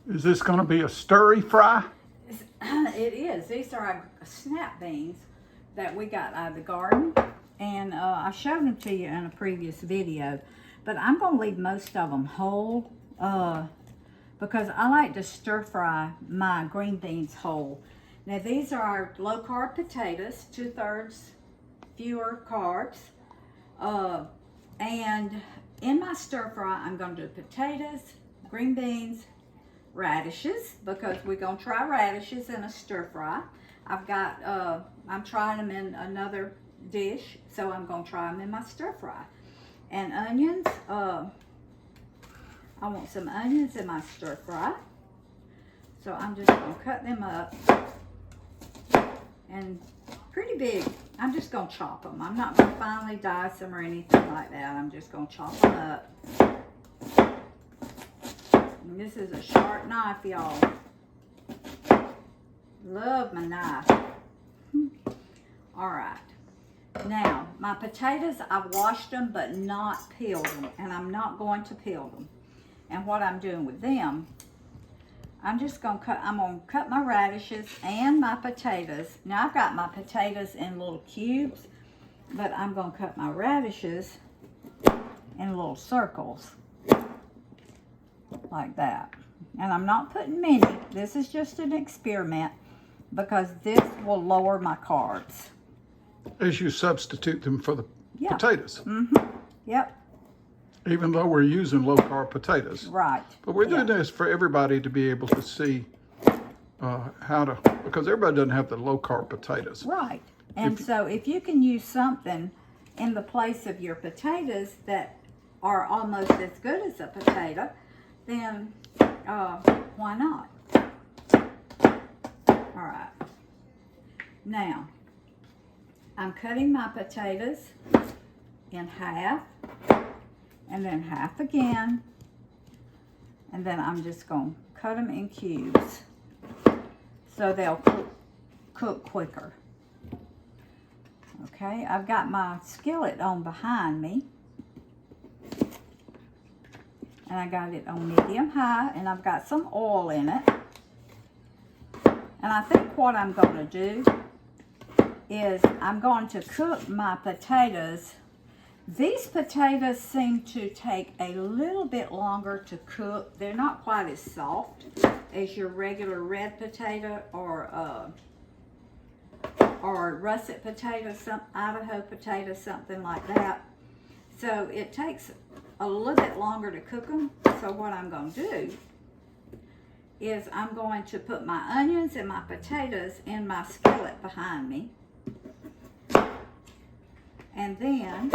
Is this going to be a stirry fry? It is. These are our snap beans that we got out of the garden. And I showed them to you in a previous video. But I'm going to leave most of them whole because I like to stir fry my green beans whole. Now these are our low carb potatoes, 2/3 fewer carbs. And in my stir fry, I'm going to do potatoes, green beans, radishes, because we're going to try radishes in a stir fry. I've got, I'm trying them in another dish, so I'm going to try them in my stir fry. And onions, I want some onions in my stir fry. So I'm just going to cut them up. And pretty big. I'm just going to chop them. I'm not going to finely dice them or anything like that. I'm just going to chop them up. And this is a sharp knife, y'all. Love my knife. All right. Now, my potatoes, I've washed them but not peeled them. And I'm not going to peel them. And what I'm doing with them, I'm just going to cut my radishes and my potatoes. Now I've got my potatoes in little cubes, but I'm going to cut my radishes in little circles like that. And I'm not putting many. This is just an experiment because this will lower my carbs. As you substitute them for the potatoes. Yep. Even though we're using low-carb potatoes. Right. But we're doing this for everybody to be able to see how to, because everybody doesn't have the low-carb potatoes. Right. And so if you can use something in the place of your potatoes that are almost as good as a potato, then why not? All right. Now, I'm cutting my potatoes in half. And then half again, and then I'm just going to cut them in cubes so they'll cook quicker. Okay, I've got my skillet on behind me, and I got it on medium high, and I've got some oil in it. And I think what I'm going to do is I'm going to cook my potatoes. These potatoes seem to take a little bit longer to cook. They're not quite as soft as your regular red potato or russet potato, some Idaho potato, something like that. So it takes a little bit longer to cook them. So what I'm going to do is I'm going to put my onions and my potatoes in my skillet behind me. And then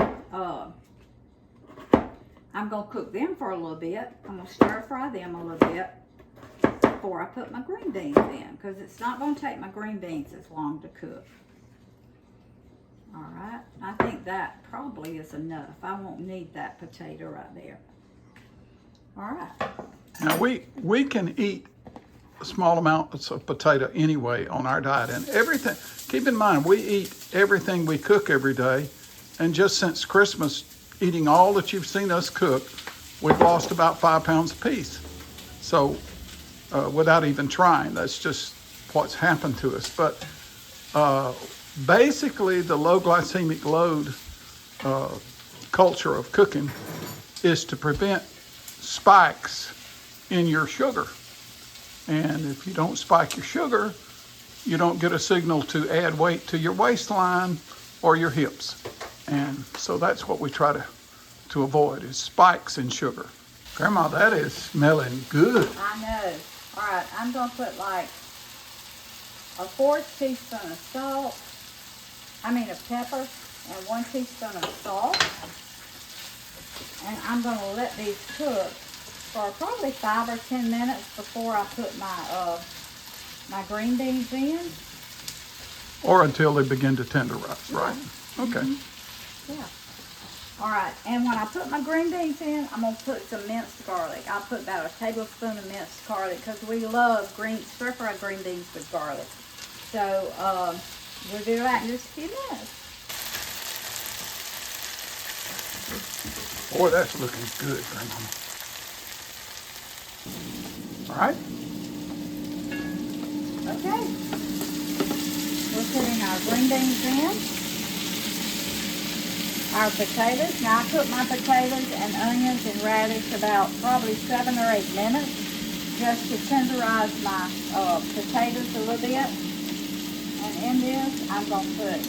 I'm going to cook them for a little bit. I'm going to stir fry them a little bit before I put my green beans in, because it's not going to take my green beans as long to cook. All right. I think that probably is enough. I won't need that potato right there. All right. Now we can eat small amounts of potato anyway on our diet, and everything. Keep in mind, we eat everything we cook every day. And just since Christmas, eating all that you've seen us cook, we've lost about 5 pounds apiece. So without even trying, that's just what's happened to us. But basically the low glycemic load culture of cooking is to prevent spikes in your sugar. And if you don't spike your sugar, you don't get a signal to add weight to your waistline or your hips. And so that's what we try to avoid, is spikes in sugar. Grandma, that is smelling good. I know. All right, I'm going to put like a 1/4 teaspoon of pepper, and 1 teaspoon of salt. And I'm going to let these cook for probably 5 or 10 minutes before I put my my green beans in. Or until they begin to tenderize, right? Okay. Yeah. All right, and when I put my green beans in, I'm going to put some minced garlic. I'll put about a tablespoon of minced garlic because we love stir-fried green beans with garlic. So we'll do that in just a few minutes. Boy, that's looking good, Grandma. All right. Okay. We're putting our green beans in. Our potatoes. Now I cook my potatoes and onions and radish about probably 7 or 8 minutes just to tenderize my potatoes a little bit. And in this, I'm going to put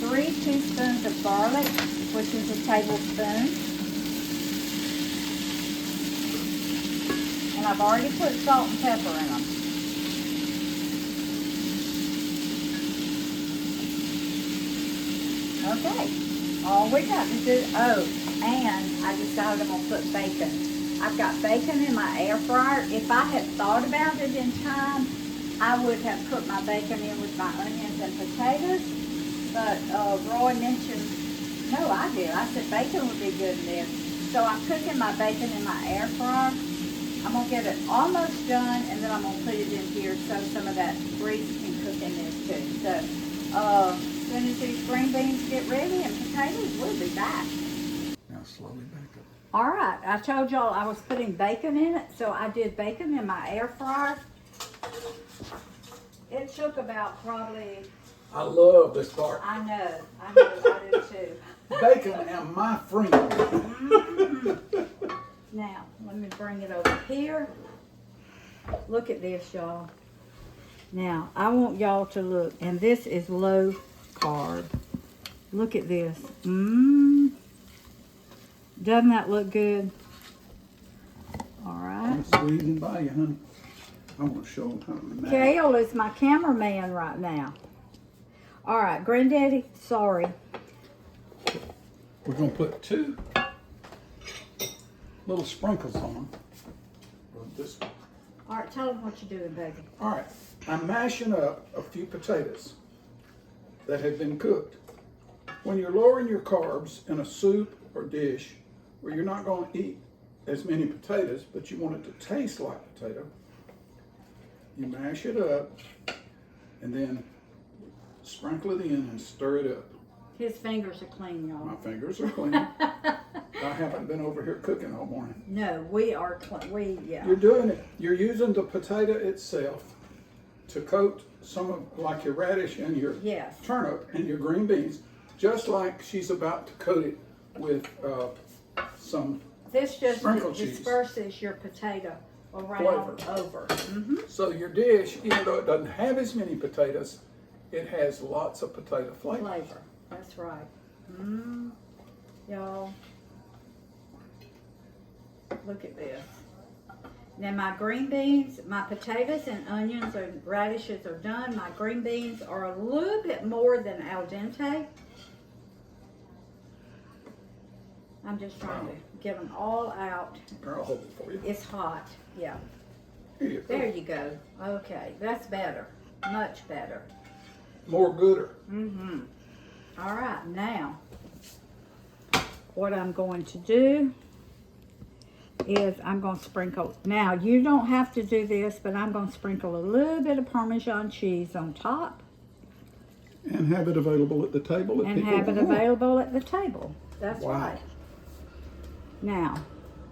3 teaspoons of garlic, which is a tablespoon. And I've already put salt and pepper in them. Okay, all we got to do, oh, and I decided I'm going to put bacon. I've got bacon in my air fryer. If I had thought about it in time, I would have put my bacon in with my onions and potatoes. But Roy mentioned, no, I did. I said bacon would be good in this. So I'm cooking my bacon in my air fryer. I'm going to get it almost done, and then I'm going to put it in here so some of that grease can cook in this too. So, as soon as these green beans get ready and potatoes, we'll be back. Now slowly back up. All right, I told y'all I was putting bacon in it, so I did bacon in my air fryer. It took about probably... I love this part. I know, I do too. Bacon and my friend. Now, let me bring it over here. Look at this, y'all. Now, I want y'all to look, and this is low carb. Look at this. Doesn't that look good? All right. I'm squeezing by you, honey. I want to show them how to make. Kale is my cameraman right now. All right, Granddaddy, sorry. We're going to put 2 little sprinkles on them. This one. All right, tell them what you're doing, baby. All right, I'm mashing up a few potatoes that have been cooked. When you're lowering your carbs in a soup or dish where you're not going to eat as many potatoes, but you want it to taste like potato, you mash it up and then sprinkle it in and stir it up. His fingers are clean, y'all. My fingers are clean. I haven't been over here cooking all morning. No, we are clean. Yeah. You're doing it. You're using the potato itself to coat some of, like your radish and your Yes. turnip and your green beans, just like she's about to coat it with some This just sprinkle cheese. disperses your potato around over. So your dish, even though it doesn't have as many potatoes, it has lots of potato flavor. Flavor. That's right. Y'all, look at this. Now my green beans, my potatoes and onions and radishes are done. My green beans are a little bit more than al dente. I'm just trying to get them all out. I'll hold it for you. It's hot. Yeah. Here you go. There you go. Okay, that's better. Much better. More gooder. All right, now what I'm going to do is I'm going to sprinkle. Now you don't have to do this, but I'm going to sprinkle a little bit of Parmesan cheese on top. And have it available at the table. And have it available at the table. That's right. Now,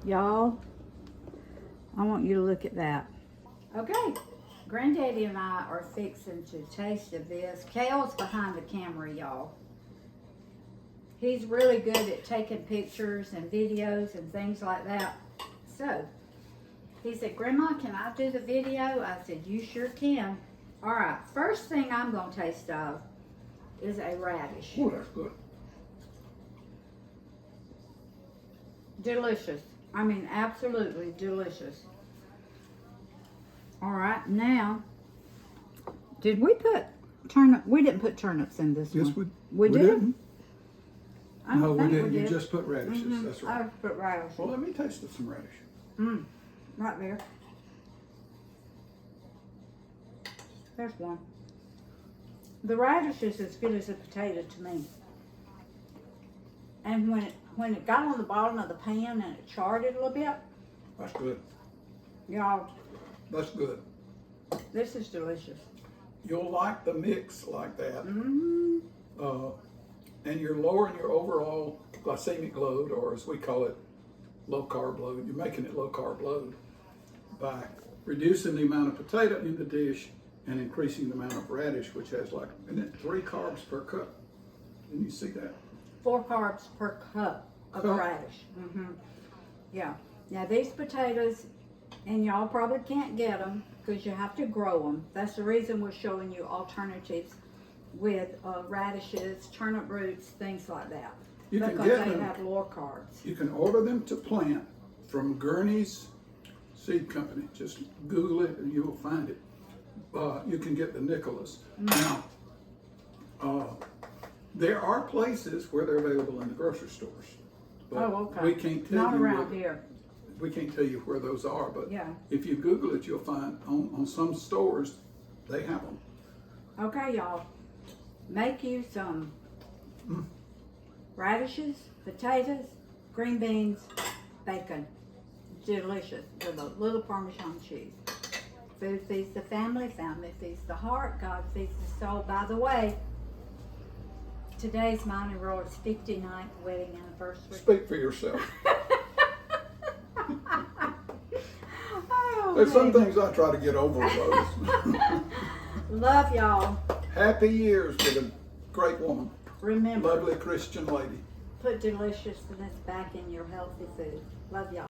y'all, I want you to look at that. Okay, Granddaddy and I are fixing to taste of this. Kale's behind the camera, y'all. He's really good at taking pictures and videos and things like that. So, he said, Grandma, can I do the video? I said, you sure can. All right, first thing I'm going to taste of is a radish. Oh, that's good. Delicious. I mean, absolutely delicious. All right, now, did we put turnip? We didn't put turnips in this Yes, one. we did? didn't. I don't No, we think didn't. we You did. just put radishes. That's right. I put radish. Well, let me taste some radish. Right there. There's one. The radish is as good as a potato to me. And when it got on the bottom of the pan and it charred it a little bit, That's good. y'all, That's good. this is delicious. You'll like the mix like that. And you're lowering your overall glycemic load, or as we call it, low carb load. You're making it low carb load by reducing the amount of potato in the dish and increasing the amount of radish, which has like, isn't it 3 carbs per cup? Didn't you see that? 4 carbs per cup of Cup. radish. Yeah. Now these potatoes, and y'all probably can't get them because you have to grow them. That's the reason we're showing you alternatives with radishes, turnip roots, things like that. You can because get they them. have lower carbs. You can order them to plant from Gurney's Seed Company. Just Google it and you will find it. You can get the Nicholas. Now, there are places where they're available in the grocery stores. But Oh, okay. we can't tell Not you around where, here. we can't tell you where those are, but Yeah. if you Google it, you'll find on some stores they have them. Okay, y'all. Make you some radishes, potatoes, green beans, bacon. Delicious with a little Parmesan cheese. Food feeds the family, family feeds the heart, God feeds the soul. By the way, today's mine and Roy's 59th wedding anniversary. Speak for yourself. Oh, There's some man. things I try to get over, Lois. Love y'all. Happy years with a great woman, Remember, lovely Christian lady. put deliciousness back in your healthy food. Love y'all.